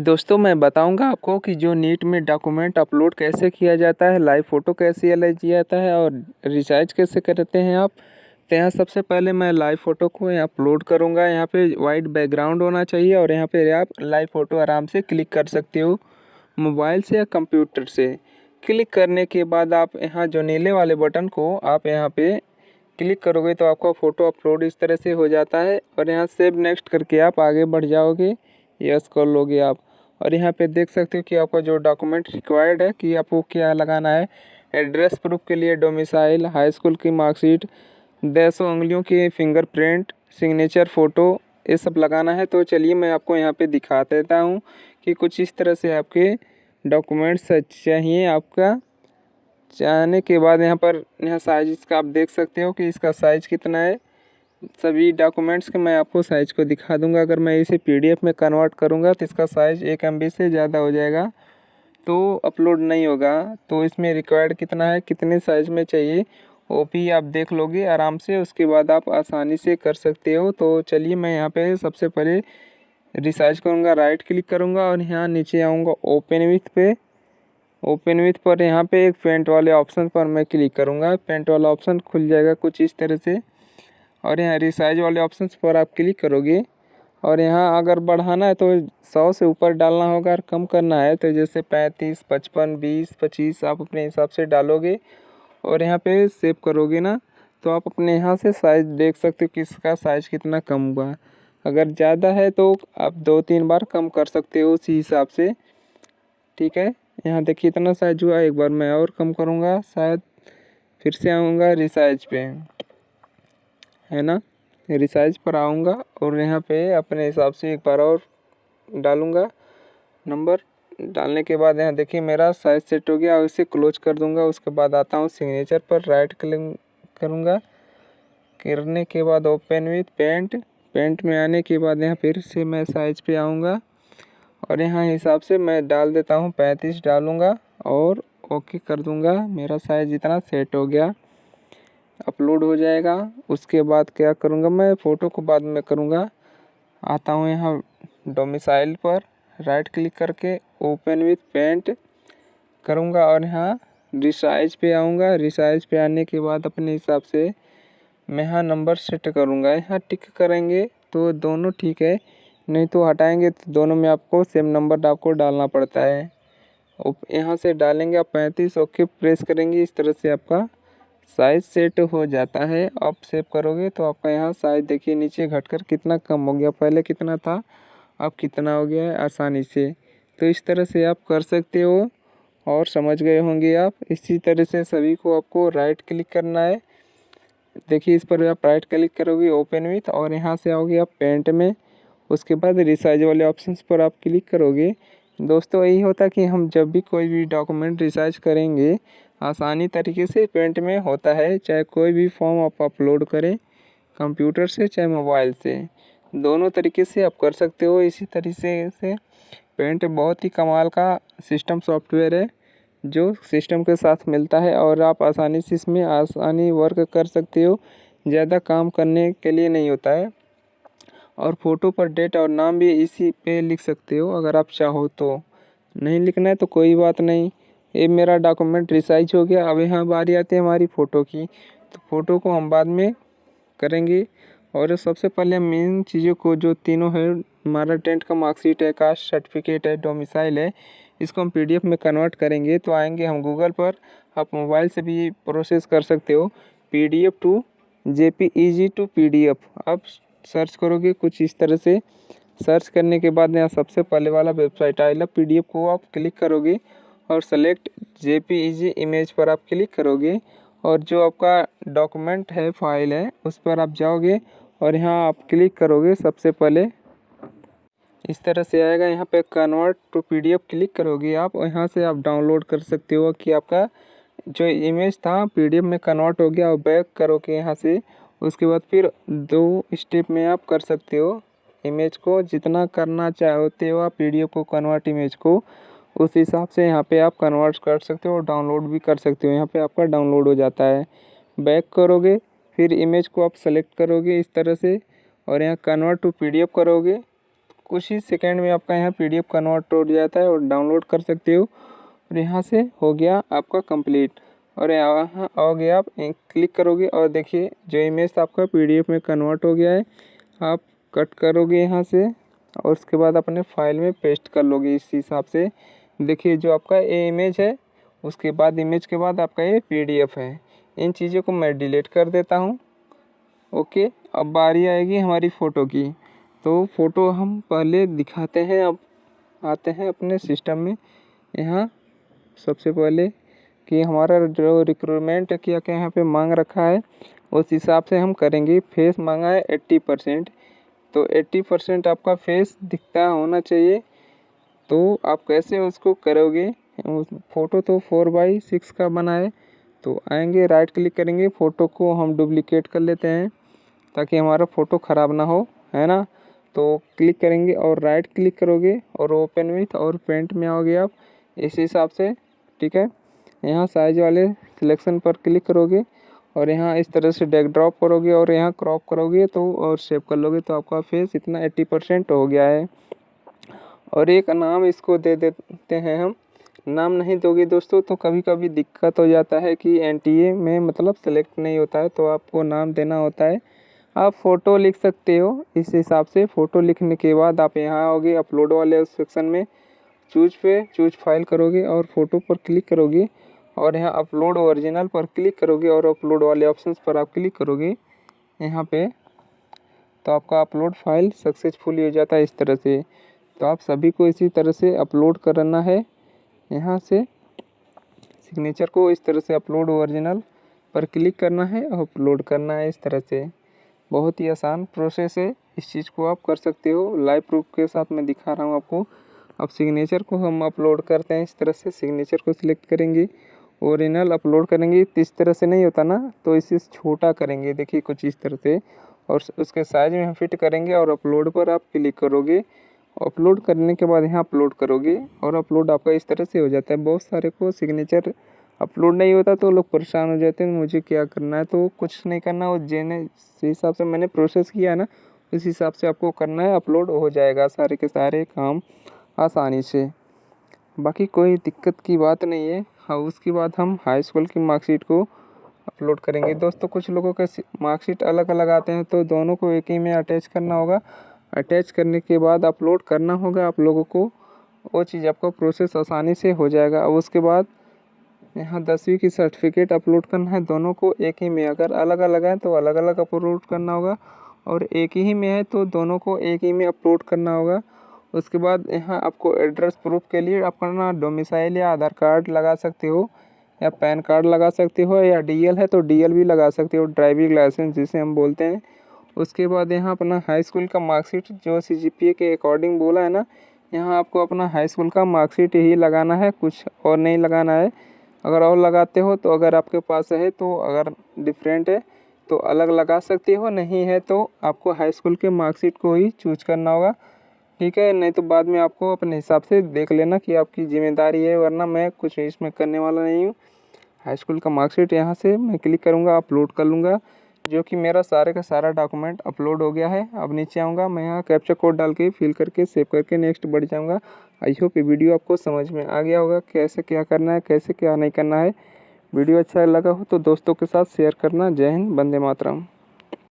दोस्तों मैं बताऊंगा आपको कि जो नीट में डॉक्यूमेंट अपलोड कैसे किया जाता है, लाइव फ़ोटो कैसे अलग किया जाता है और रिसाइज कैसे करते हैं आप। तो यहाँ सबसे पहले मैं लाइव फ़ोटो को यहाँ अपलोड करूँगा। यहाँ पे वाइट बैकग्राउंड होना चाहिए और यहाँ पे आप लाइव फ़ोटो आराम से क्लिक कर सकते हो मोबाइल से या कंप्यूटर से। क्लिक करने के बाद आप यहाँ जो नीले वाले बटन को आप यहाँ पे क्लिक करोगे तो आपका फ़ोटो अपलोड इस तरह से हो जाता है और यहाँ सेव नेक्स्ट करके आप आगे बढ़ जाओगे, यस कर लोगे आप। और यहाँ पे देख सकते हो कि आपका जो डॉक्यूमेंट रिक्वायर्ड है कि आपको क्या लगाना है। एड्रेस प्रूफ के लिए डोमिसाइल, हाई स्कूल की मार्कशीट, 150 उंगलियों की फिंगरप्रिंट, सिग्नेचर फ़ोटो, ये सब लगाना है। तो चलिए मैं आपको यहाँ पे दिखा देता हूँ कि कुछ इस तरह से आपके डॉक्यूमेंट्स चाहिए। आपका चाहने के बाद यहाँ साइज इसका आप देख सकते हो कि इसका साइज़ कितना है। सभी डॉक्यूमेंट्स के मैं आपको साइज़ को दिखा दूंगा। अगर मैं इसे पीडीएफ में कन्वर्ट करूंगा तो इसका साइज़ 1 MB से ज़्यादा हो जाएगा, तो अपलोड नहीं होगा। तो इसमें रिक्वायर्ड कितना है, कितने साइज़ में चाहिए, वो भी आप देख लोगे आराम से। उसके बाद आप आसानी से कर सकते हो। तो चलिए मैं यहाँ पे सबसे पहले रिसाइज करूँगा, राइट क्लिक करूँगा और यहाँ नीचे आऊँगा ओपन विथ पे। ओपन विथ पर यहाँ पे एक पेंट वाले ऑप्शन पर मैं क्लिक करूँगा। पेंट वाला ऑप्शन खुल जाएगा कुछ इस तरह से और यहाँ रिसाइज वाले ऑप्शंस पर आप क्लिक करोगे और यहाँ अगर बढ़ाना है तो 100 से ऊपर डालना होगा और कम करना है तो जैसे 35, 55, 20, 25 आप अपने हिसाब से डालोगे और यहाँ पे सेव करोगे ना, तो आप अपने यहाँ से साइज़ देख सकते हो कि इसका साइज़ कितना कम हुआ। अगर ज़्यादा है तो आप 2-3 बार कम कर सकते हो उसी हिसाब से, ठीक है। यहाँ देखिए इतना साइज हुआ। एक बार मैं और कम करूँगा, शायद फिर से आऊँगा रिसाइज पे, है ना। रिसाइज पर आऊँगा और यहाँ पे अपने हिसाब से एक बार और डालूँगा नंबर। डालने के बाद यहाँ देखिए मेरा साइज सेट हो गया और इसे क्लोज कर दूँगा। उसके बाद आता हूँ सिग्नेचर पर, राइट क्लिक करूँगा। करने के बाद ओपन विथ पेंट में आने के बाद यहाँ फिर से मैं साइज पे आऊँगा और यहाँ हिसाब से मैं डाल देता हूँ 35 डालूँगा और ओके कर दूँगा। मेरा साइज़ इतना सेट हो गया, अपलोड हो जाएगा। उसके बाद क्या करूँगा, मैं फ़ोटो को बाद में करूँगा। आता हूँ यहाँ डोमिसाइल पर, राइट क्लिक करके ओपन विथ पेंट करूँगा और यहाँ रिसाइज पे आऊँगा। रिसाइज पे आने के बाद अपने हिसाब से मैं यहाँ नंबर सेट करूँगा। यहाँ टिक करेंगे तो दोनों ठीक है, नहीं तो हटाएंगे तो दोनों में आपको सेम नंबर आपको डालना पड़ता है। यहाँ से डालेंगे आप 35, ओके प्रेस करेंगे, इस तरह से आपका साइज़ सेट हो जाता है। आप सेव करोगे तो आपका यहाँ साइज़ देखिए नीचे घटकर कितना कम हो गया, पहले कितना था अब कितना हो गया है आसानी से। तो इस तरह से आप कर सकते हो और समझ गए होंगे आप। इसी तरह से सभी को आपको राइट क्लिक करना है। देखिए इस पर आप राइट क्लिक करोगे ओपन विथ और यहाँ से आओगे आप पेंट में। उसके बाद रिसाइज वाले ऑप्शंस पर आप क्लिक करोगे। दोस्तों यही होता है कि हम जब भी कोई भी डॉक्यूमेंट रिसाइज करेंगे आसानी तरीके से पेंट में होता है। चाहे कोई भी फॉर्म आप अपलोड करें कंप्यूटर से चाहे मोबाइल से, दोनों तरीके से आप कर सकते हो। इसी तरीके से पेंट बहुत ही कमाल का सिस्टम सॉफ्टवेयर है जो सिस्टम के साथ मिलता है और आप आसानी से इसमें आसानी वर्क कर सकते हो। ज़्यादा काम करने के लिए नहीं होता है। और फ़ोटो पर डेट और नाम भी इसी पे लिख सकते हो अगर आप चाहो तो। नहीं लिखना है तो कोई बात नहीं। ये मेरा डॉक्यूमेंट रिसाइज हो गया। अब यहाँ बारी आती है हमारी फ़ोटो की, तो फ़ोटो को हम बाद में करेंगे। और सबसे पहले हम इन चीज़ों को जो तीनों है, हमारा 10th का मार्कशीट है, कास्ट सर्टिफिकेट है, डोमिसाइल है, इसको हम पीडीएफ में कन्वर्ट करेंगे। तो आएंगे हम गूगल पर, आप मोबाइल से भी प्रोसेस कर सकते हो, PDF to JPEG to PDF आप सर्च करोगे कुछ इस तरह से। सर्च करने के बाद यहाँ सबसे पहले वाला वेबसाइट आएगा, पीडीएफ को आप क्लिक करोगे और सेलेक्ट जेपीईजी इमेज पर आप क्लिक करोगे और जो आपका डॉक्यूमेंट है, फाइल है, उस पर आप जाओगे और यहाँ आप क्लिक करोगे। सबसे पहले इस तरह से आएगा, यहाँ पे कन्वर्ट टू पीडीएफ क्लिक करोगे आप और यहाँ से आप डाउनलोड कर सकते हो कि आपका जो इमेज था पीडीएफ में कन्वर्ट हो गया। और बैक करोगे यहाँ से, उसके बाद फिर 2 स्टेप में आप कर सकते हो। इमेज को जितना करना चाहते हो आप पीडीएफ को कन्वर्ट इमेज को, उस हिसाब से यहाँ पे आप कन्वर्ट कर सकते हो और डाउनलोड भी कर सकते हो। यहाँ पे आपका डाउनलोड हो जाता है। बैक करोगे, फिर इमेज को आप सेलेक्ट करोगे इस तरह से और यहाँ कन्वर्ट टू पीडीएफ करोगे। कुछ ही सेकंड में आपका यहाँ PDF कन्वर्ट हो जाता है और डाउनलोड कर सकते हो। और यहाँ से हो गया आपका कंप्लीट। और यहाँ आओगे आप क्लिक करोगे और देखिए जो इमेज आपका PDF में कन्वर्ट हो गया है। आप कट करोगे यहाँ से और उसके बाद अपने फाइल में पेस्ट कर लोगे इस हिसाब से। देखिए जो आपका ये इमेज है, उसके बाद इमेज के बाद आपका ये PDF है। इन चीज़ों को मैं डिलीट कर देता हूँ। ओके, अब बारी आएगी हमारी फ़ोटो की। तो फ़ोटो हम पहले दिखाते हैं। अब आते हैं अपने सिस्टम में। यहाँ सबसे पहले कि हमारा जो रिक्रूटमेंट क्या क्या यहाँ पे मांग रखा है उस हिसाब से हम करेंगे। फेस मांगा है 80%, तो 80% आपका फेस दिखता होना चाहिए। तो आप कैसे उसको करोगे? फ़ोटो तो 4x6 का बना है। तो आएंगे, राइट क्लिक करेंगे, फ़ोटो को हम डुप्लिकेट कर लेते हैं ताकि हमारा फ़ोटो ख़राब ना हो, है ना। तो क्लिक करेंगे और राइट क्लिक करोगे और ओपन विथ और पेंट में आओगे आप इस हिसाब से, ठीक है। यहाँ साइज वाले सिलेक्शन पर क्लिक करोगे और यहाँ इस तरह से ड्रैग ड्रॉप करोगे और यहाँ क्रॉप करोगे तो और सेव कर लोगे तो आपका फेस इतना 80% हो गया है। और एक नाम इसको दे देते हैं हम। नाम नहीं दोगे दोस्तों तो कभी कभी दिक्कत हो जाता है कि NTA में मतलब सेलेक्ट नहीं होता है, तो आपको नाम देना होता है। आप फ़ोटो लिख सकते हो इस हिसाब से। फ़ोटो लिखने के बाद आप यहाँ आओगे अपलोड वाले सेक्शन में, चूज फाइल करोगे और फ़ोटो पर क्लिक करोगे और यहाँ अपलोड ओरिजिनल पर क्लिक करोगे और अपलोड वाले ऑप्शंस पर आप क्लिक करोगे यहाँ पे, तो आपका अपलोड फाइल सक्सेसफुली हो जाता है इस तरह से। तो आप सभी को इसी तरह से अपलोड करना है। यहाँ से सिग्नेचर को इस तरह से अपलोड ओरिजिनल पर क्लिक करना है और अपलोड करना है इस तरह से। बहुत ही आसान प्रोसेस है, इस चीज़ को आप कर सकते हो। लाइव प्रूफ के साथ मैं दिखा रहा हूँ आपको। अब सिग्नेचर को हम अपलोड करते हैं इस तरह से। सिग्नेचर को सिलेक्ट करेंगे, ओरिजिनल अपलोड करेंगे। इस तरह से नहीं होता ना, तो इसे छोटा करेंगे, देखिए कुछ इस तरह से, और उसके साइज में फिट करेंगे और अपलोड पर आप क्लिक करोगे। अपलोड करने के बाद यहाँ अपलोड करोगे और अपलोड आपका इस तरह से हो जाता है। बहुत सारे को सिग्नेचर अपलोड नहीं होता तो लोग परेशान हो जाते हैं मुझे क्या करना है। तो कुछ नहीं करना, वो जिस हिसाब से मैंने प्रोसेस किया है ना उस हिसाब से आपको करना है। अपलोड हो जाएगा सारे के सारे काम आसानी से, बाकी कोई दिक्कत की बात नहीं है। हाँ, उसके बाद हम हाई स्कूल की मार्कशीट को अपलोड करेंगे। दोस्तों कुछ लोगों के मार्कशीट अलग अलग आते हैं तो दोनों को एक ही में अटैच करना होगा। अटैच करने के बाद अपलोड करना होगा आप लोगों को, वो चीज़ आपका प्रोसेस आसानी से हो जाएगा। अब उसके बाद यहाँ 10वीं की सर्टिफिकेट अपलोड करना है, दोनों को एक ही में। अगर अलग अलग है तो अलग अलग अपलोड करना होगा और एक ही में है तो दोनों को एक ही में अपलोड करना होगा। उसके बाद यहाँ आपको एड्रेस प्रूफ के लिए अपना डोमिसाइल या आधार कार्ड लगा सकते हो या पैन कार्ड लगा सकते हो, या DL है तो DL भी लगा सकते हो, ड्राइविंग लाइसेंस जिसे हम बोलते हैं। उसके बाद यहाँ अपना हाई स्कूल का मार्कशीट जो CGPA के अकॉर्डिंग बोला है ना, यहाँ आपको अपना हाई स्कूल का मार्कशीट ही लगाना है, कुछ और नहीं लगाना है। अगर और लगाते हो तो अगर आपके पास है तो, अगर डिफरेंट है तो अलग लगा सकते हो, नहीं है तो आपको हाई स्कूल के मार्कशीट को ही चूज करना होगा, ठीक है। नहीं तो बाद में आपको अपने हिसाब से देख लेना कि आपकी जिम्मेदारी है, वरना मैं कुछ इसमें करने वाला नहीं हूँ। हाई स्कूल का मार्कशीट यहाँ से मैं क्लिक करूँगा, अपलोड कर लूँगा, जो कि मेरा सारे का सारा डॉक्यूमेंट अपलोड हो गया है। अब नीचे आऊँगा, मैं यहाँ कैप्चा कोड डाल के फिल करके सेव करके नेक्स्ट बढ़ जाऊँगा। आई होप ये वीडियो आपको समझ में आ गया होगा, कैसे क्या करना है, कैसे क्या नहीं करना है। वीडियो अच्छा लगा हो तो दोस्तों के साथ शेयर करना। जय हिंद, वंदे मातरम।